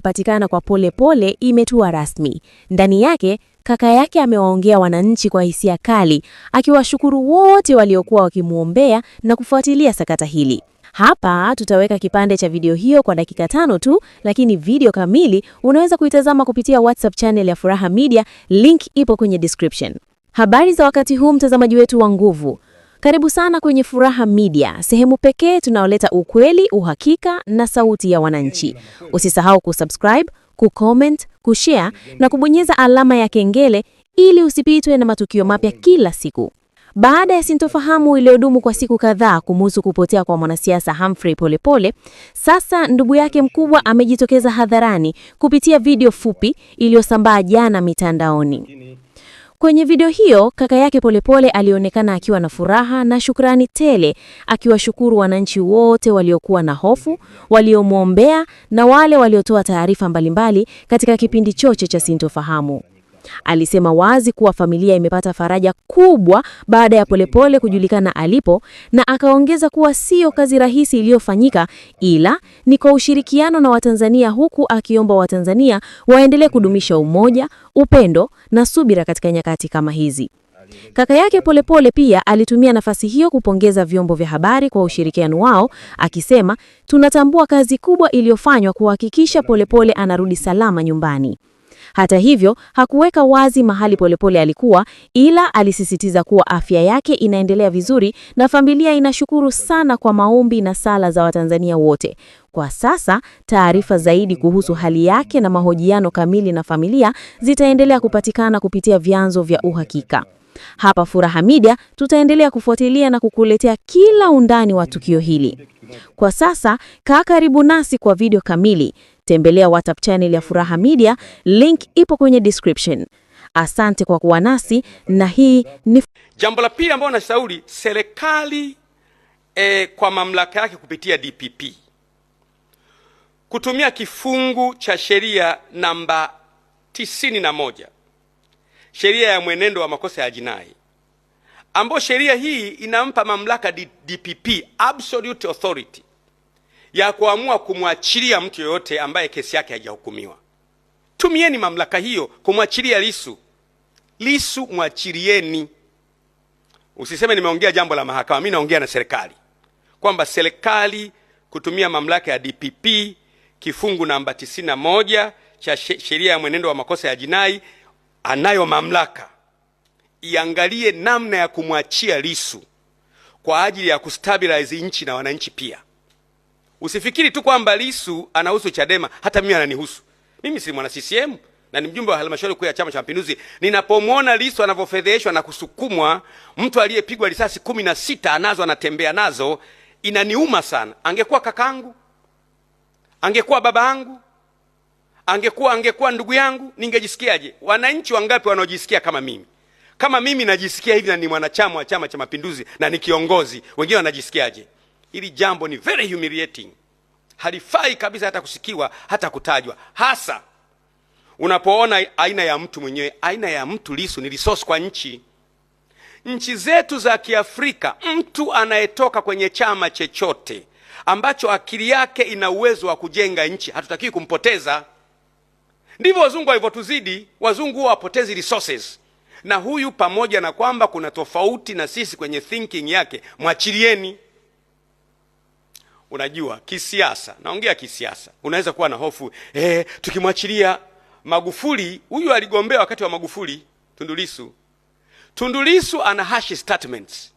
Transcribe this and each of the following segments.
Patikana kwa Polepole imetua rasmi. Ndani yake, kaka yake amewaongea wananchi kwa hisia kali, akiwashukuru wote waliokuwa wakimuombea na kufuatilia sakata hili. Hapa tutaweka kipande cha video hiyo kwa dakika 5 tu, lakini video kamili unaweza kuitazama kupitia WhatsApp channel ya Furaha Media, link ipo kwenye description. Habari za wakati huu, mtazamaji wetu wa nguvu. Karibu sana kwenye Furaha Media, sehemu pekee tunaoleta ukweli, uhakika na sauti ya wananchi. Usisahau kusubscribe, kucomment, kushare na kubonyeza alama ya kengele ili usipitwe na matukio mapya kila siku. Baada ya sintofahamu iliyodumu kwa siku kadhaa kumuhusu kupotea kwa mwanasiasa Humphrey Polepole, sasa ndugu yake mkubwa amejitokeza hadharani kupitia video fupi iliyosambaa jana mitandaoni. Kwenye video hiyo, kaka yake Polepole alionekana akiwa na furaha na shukrani tele, akiwashukuru wananchi wote waliokuwa na hofu, waliomwombea na wale waliotoa taarifa mbalimbali katika kipindi chote cha sintofahamu. Alisema wazi kuwa familia imepata faraja kubwa baada ya Polepole kujulikana alipo, na akaongeza kuwa sio kazi rahisi iliyofanyika, ila ni kwa ushirikiano na Watanzania, huku akiomba Watanzania waendelee kudumisha umoja, upendo na subira katika nyakati kama hizi. Kaka yake Polepole pia alitumia nafasi hiyo kupongeza vyombo vya habari kwa ushirikiano wao, akisema, tunatambua kazi kubwa iliyofanywa kuhakikisha Polepole anarudi salama nyumbani. Hata hivyo, hakuweka wazi mahali Polepole alikuwa, ila alisisitiza kuwa afya yake inaendelea vizuri na familia inashukuru sana kwa maombi na sala za Watanzania wote. Kwa sasa, taarifa zaidi kuhusu hali yake na mahojiano kamili na familia zitaendelea kupatikana kupitia vyanzo vya uhakika. Hapa Furaha Media tutaendelea kufuatilia na kukuletea kila undani wa tukio hili. Kwa sasa, kaa karibu nasi kwa video kamili. Tembelea WhatsApp channel ya Furaha Media, link ipo kwenye description. Asante kwa kuwa nasi, na hii ni jambo la pili ambalo nashauri serikali kwa mamlaka yake kupitia DPP kutumia kifungu cha sheria namba 91, sheria ya mwenendo wa makosa ya jinai, ambapo sheria hii inampa mamlaka DPP absolute authority ya kuamua kumwachilia mtu yoyote ambaye kesi yake haijahukumiwa. Tumieni mamlaka hiyo kumwachilia Lissu. Lissu mwachilieni. Usiseme nimeongea jambo la mahakama, mimi naongea na serikali. Kwamba serikali kutumia mamlaka ya DPP kifungu namba 91 cha sheria ya mwenendo wa makosa ya jinai, anayo mamlaka iangalie namna ya kumwachia Lissu kwa ajili ya kustabilize nchi na wananchi pia. Usifikiri tu kwamba Lissu anahusu Chadema, hata mimi ananihusu. Mimi si mwana CCM na ni mjumbe wa halmashauri kuu ya Chama cha Mapinduzi. Ninapomwona Lissu anavyofedheshwa na kusukumwa, mtu aliyepigwa risasi 16 anazo anatembea nazo, inaniuma sana. Angekuwa kakangu, angekuwa babangu, angekuwa ndugu yangu, ningejisikiaje? Wananchi wangapi wanaojisikia kama mimi? Kama mimi najisikia hivi na ni mwanachama wa Chama cha Mapinduzi na ni kiongozi, wengine wanajisikiaje? Hili jambo ni very humiliating. Halifai kabisa hata kusikiwa, hata kutajwa. Hasa unapoona aina ya mtu mwenyewe, aina ya mtu Lissu ni resource kwa nchi. Nchi zetu za Kiafrika, mtu anayetoka kwenye chama chochote ambacho akili yake ina uwezo wa kujenga nchi, hatutakiwi kumpoteza. Ndivyo wazungu walivyotuzidi. Wazungu wapotezi resources. Na huyu, pamoja na kwamba kuna tofauti na sisi kwenye thinking yake, mwachilieni. Unajua, kisiasa, naongea kisiasa, unaweza kuwa na hofu, tukimwachilia Magufuli, huyu aligombea wakati wa Magufuli, Tundu Lissu ana hash statements.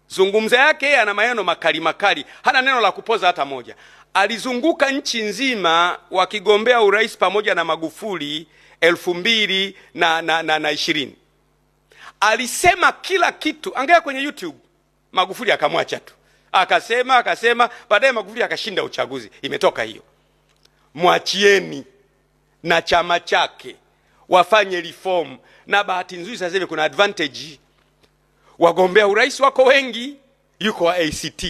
Zungumza yake ana maneno makali makali, hana neno la kupoza hata moja. Alizunguka nchi nzima wakigombea urais pamoja na Magufuli 2020. Alisema kila kitu, angalia kwenye YouTube. Magufuli akamwacha tu. Akasema, baadaye Magufuli akashinda uchaguzi. Imetoka hiyo. Mwachieni na chama chake wafanye reform. Na bahati nzuri sasa hivi kuna advantage. Wagombea urais wako wengi. Yuko wa ACT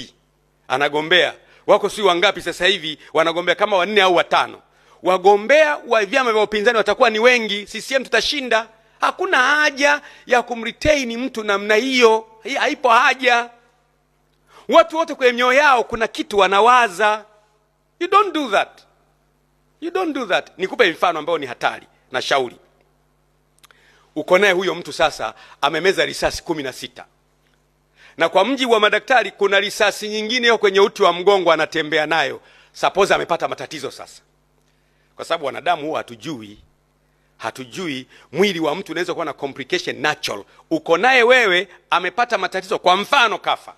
anagombea. Wako si wangapi sasa hivi wanagombea, kama 4 au 5. Wagombea wa vyama vya upinzani watakuwa ni wengi. CCM tutashinda. Hakuna haja ya kumretain mtu namna hiyo. Haipo haja. Watu wote kwenye mioyo yao kuna kitu wanawaza. You don't do that. You don't do that. Nikupe mfano ambao ni hatari na shauri. Uko naye huyo mtu sasa amemeza risasi 16. Na kwa mjibu wa madaktari kuna risasi nyingine hiyo kwenye uti wa mgongo anatembea nayo. Suppose amepata matatizo sasa. Kwa sababu wanadamu huwa hatujui mwili wa mtu unaweza kuwa na complication natural. Uko naye wewe amepata matatizo, kwa mfano kafa,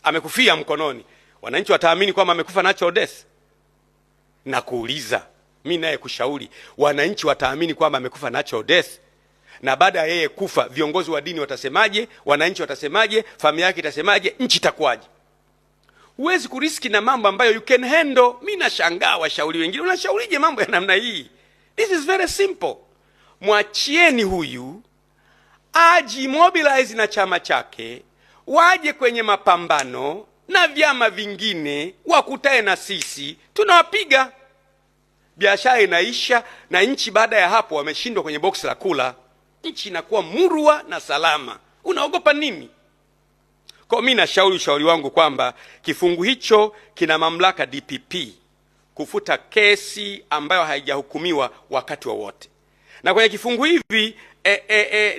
amekufia mkononi, wananchi wataamini kwamba amekufa natural death? Na kuuliza mimi naye kushauri, wananchi wataamini kwamba amekufa natural death? Na baada ya yeye kufa viongozi wa dini watasemaje? Wananchi watasemaje? Familia yake itasemaje? Nchi itakuwaje? Huwezi kuriski na mambo ambayo you can handle. Mimi nashangaa washauri wengine, unashaurije mambo ya namna hii? This is very simple. Mwachieni huyu aji mobilize na chama chake, waje kwenye mapambano na vyama vingine, wakutae na sisi, tunawapiga. Biashara inaisha na nchi baada ya hapo wameshindwa kwenye box la kula. Nchi inakuwa murwa na salama. Unaogopa nini? Kwa mimi nashauri ushauri wangu kwamba kifungu hicho kina mamlaka DPP kufuta kesi ambayo haijahukumiwa wakati wowote. Na kwenye kifungu hivi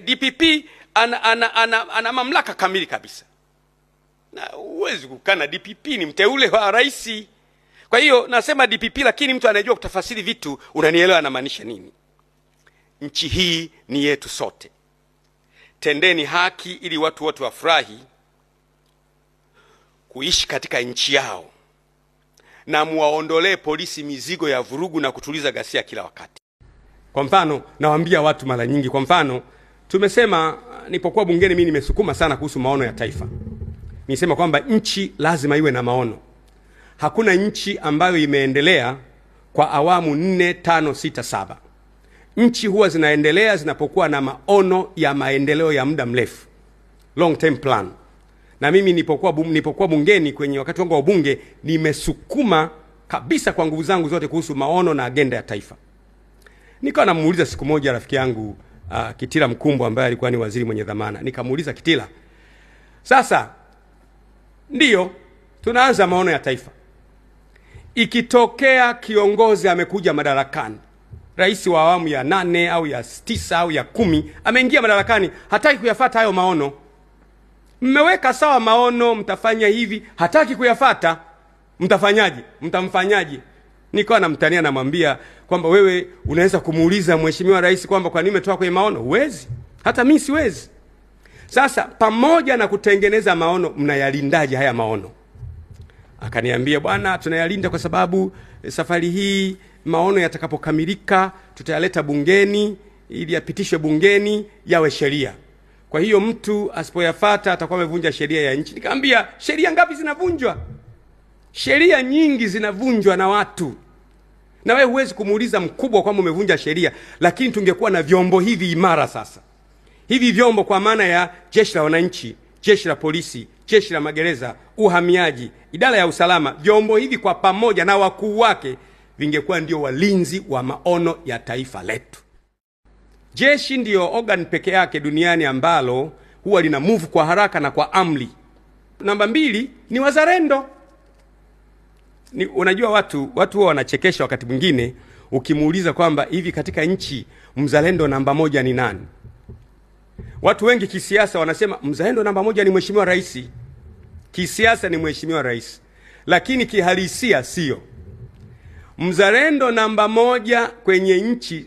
DPP ana mamlaka kamili kabisa. Na huwezi kukana DPP ni mteule wa rais. Kwa hiyo nasema DPP, lakini mtu anayejua kutafasiri vitu unanielewa anamaanisha nini. Nchi hii ni yetu sote. Tendeni haki ili watu wote wafurahi kuishi katika nchi yao, na muwaondolee polisi mizigo ya vurugu na kutuliza ghasia kila wakati. Kwa mfano, nawaambia watu mara nyingi, kwa mfano, tumesema nipokuwa bungeni mimi nimesukuma sana kuhusu maono ya taifa. Nisema kwamba nchi lazima iwe na maono. Hakuna nchi ambayo imeendelea kwa awamu 4, 5, 6, 7. Nchi huwa zinaendelea zinapokuwa na maono ya maendeleo ya muda mrefu, long term plan. Na mimi nipokuwa bungeni kwenye wakati wangu wa bunge nimesukuma kabisa kwa nguvu zangu zote kuhusu maono na agenda ya taifa. Nikawa namuuliza siku moja rafiki yangu Kitila Mkumbo ambaye alikuwa ni waziri mwenye dhamana. Nikamuuliza, Kitila, sasa ndiyo tunaanza maono ya taifa, ikitokea kiongozi amekuja madarakani, rais wa awamu ya 8 au ya 9 au ya 10 ameingia madarakani, hataki kuyafuata hayo maono. Mmeweka sawa maono, mtafanya hivi, hataki kuyafuata, mtafanyaje? Mtamfanyaje? Nikawa namtania, namwambia kwamba wewe unaweza kumuuliza mheshimiwa rais kwamba kwa nini umetoka kwenye maono? Huwezi. Hata mimi siwezi. Sasa pamoja na kutengeneza maono, mnayalindaje haya maono? Akaniambia, bwana, tunayalinda kwa sababu safari hii maono yatakapokamilika tutayaleta bungeni ili yapitishwe bungeni yawe sheria. Kwa hiyo mtu asipoyafuata atakuwa amevunja sheria ya nchi. Nikamwambia, sheria ngapi zinavunjwa? Sheria nyingi zinavunjwa na watu. Na wewe huwezi kumuuliza mkubwa kwamba umevunja sheria, lakini tungekuwa na vyombo hivi imara sasa. Hivi vyombo kwa maana ya jeshi la wananchi, jeshi la polisi, jeshi la magereza, uhamiaji, idara ya usalama, vyombo hivi kwa pamoja na wakuu wake vingekuwa ndio walinzi wa maono ya taifa letu. Jeshi ndio organ peke yake duniani ambalo huwa lina move kwa haraka na kwa amri. Namba 2 ni wazalendo. Unajua watu huwa wanachekesha wakati mwingine ukimuuliza kwamba hivi katika nchi mzalendo namba 1 ni nani? Watu wengi kisiasa wanasema mzalendo namba 1 ni mheshimiwa rais. Kisiasa ni mheshimiwa rais. Lakini kihalisia sio. Mzalendo namba 1 kwenye nchi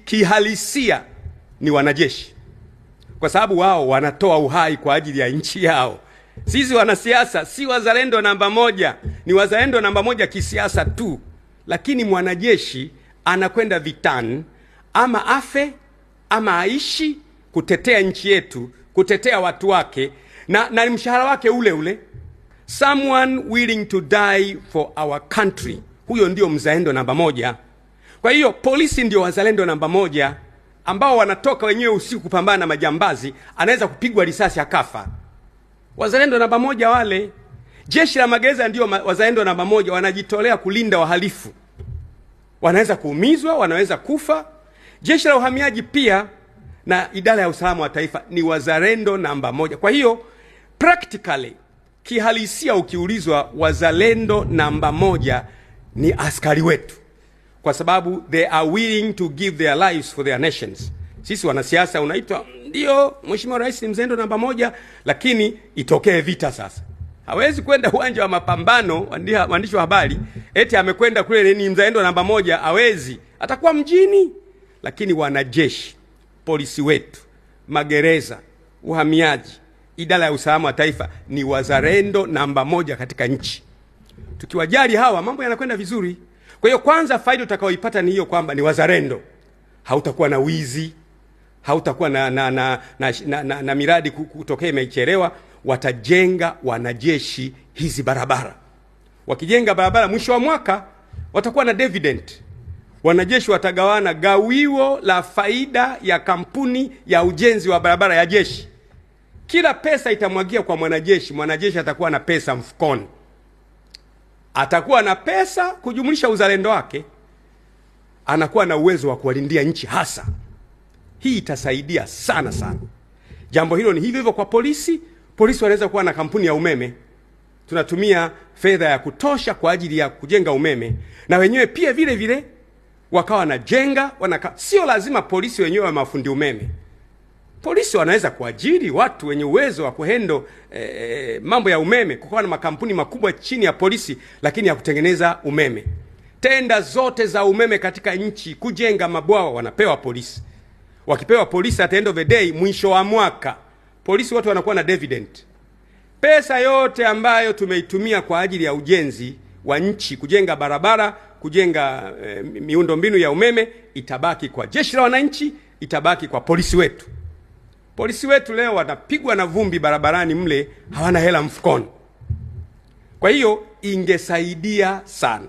kihalisia ni wanajeshi. Kwa sababu wao wanatoa uhai kwa ajili ya nchi yao. Sisi wanasiasa si wazalendo namba 1, ni wazalendo namba 1 kisiasa tu. Lakini mwanajeshi anakwenda vitani ama afe ama aishi kutetea nchi yetu, kutetea watu wake, na mshahara wake ule ule. Someone willing to die for our country. Huyo ndio mzalendo namba 1. Kwa hiyo polisi ndio wazalendo namba 1 ambao wanatoka wenyewe usiku kupambana na majambazi, anaweza kupigwa risasi akafa. Wazalendo namba 1 wale. Jeshi la magereza ndio wazalendo namba 1, wanajitolea kulinda wahalifu. Wanaweza kuumizwa, wanaweza kufa. Jeshi la uhamiaji pia na idara ya usalama wa taifa ni wazalendo namba 1. Kwa hiyo practically kihalisia ukiulizwa, wazalendo namba 1 ni askari wetu. kwa sababu they are willing to give their lives for their nations. Sisi wanasiasa unaitwa ndio Mheshimiwa Rais ni mzalendo namba moja, lakini itokee vita sasa. Hawezi kwenda uwanja wa mapambano, waandishi wa habari, eti amekwenda kule ni mzalendo namba moja, hawezi. Atakuwa mjini. Lakini wanajeshi, polisi wetu, magereza, uhamiaji, idara ya usalama wa taifa ni wazalendo namba moja katika nchi. Tukiwajali hawa, mambo yanakwenda vizuri. Kwa hiyo kwanza faida utakaoipata ni hiyo kwamba ni wazalendo. Hautakuwa na wizi, hautakuwa na miradi kutokea imechelewa. Watajenga wanajeshi hizi barabara. Wakijenga barabara mwisho wa mwaka watakuwa na dividend. Wanajeshi watagawana gawio la faida ya kampuni ya ujenzi wa barabara ya jeshi. Kila pesa itamwagia kwa mwanajeshi, mwanajeshi atakuwa na pesa mfukoni. Atakuwa na pesa kujumlisha uzalendo wake. Anakuwa na uwezo wa kuwalindia nchi hasa. Hii itasaidia sana sana. Jambo hilo ni hivyo kwa polisi. Polisi wanaweza kuwa na kampuni ya umeme. Tunatumia fedha ya kutosha kwa ajili ya kujenga umeme. Na wenyewe pia vile vile wakawa na jenga. Sio lazima polisi wenyewe wa mafundi umeme. Polisi wanaweza kuajiri watu wenye uwezo wa kuhendo mambo ya umeme. Kukawa na makampuni makubwa chini ya polisi lakini ya kutengeneza umeme. Tenda zote za umeme katika nchi, kujenga mabwawa, wanapewa polisi. Wakipewa polisi at the end of the day, mwisho wa mwaka polisi watu wanakuwa na dividend. Pesa yote ambayo tumeitumia kwa ajili ya ujenzi wa nchi, kujenga barabara, kujenga miundombinu ya umeme, itabaki kwa jeshi la wananchi, itabaki kwa polisi wetu. Polisi wetu leo wanapigwa na vumbi barabarani mle, hawana hela mfukoni. Kwa hiyo ingesaidia sana.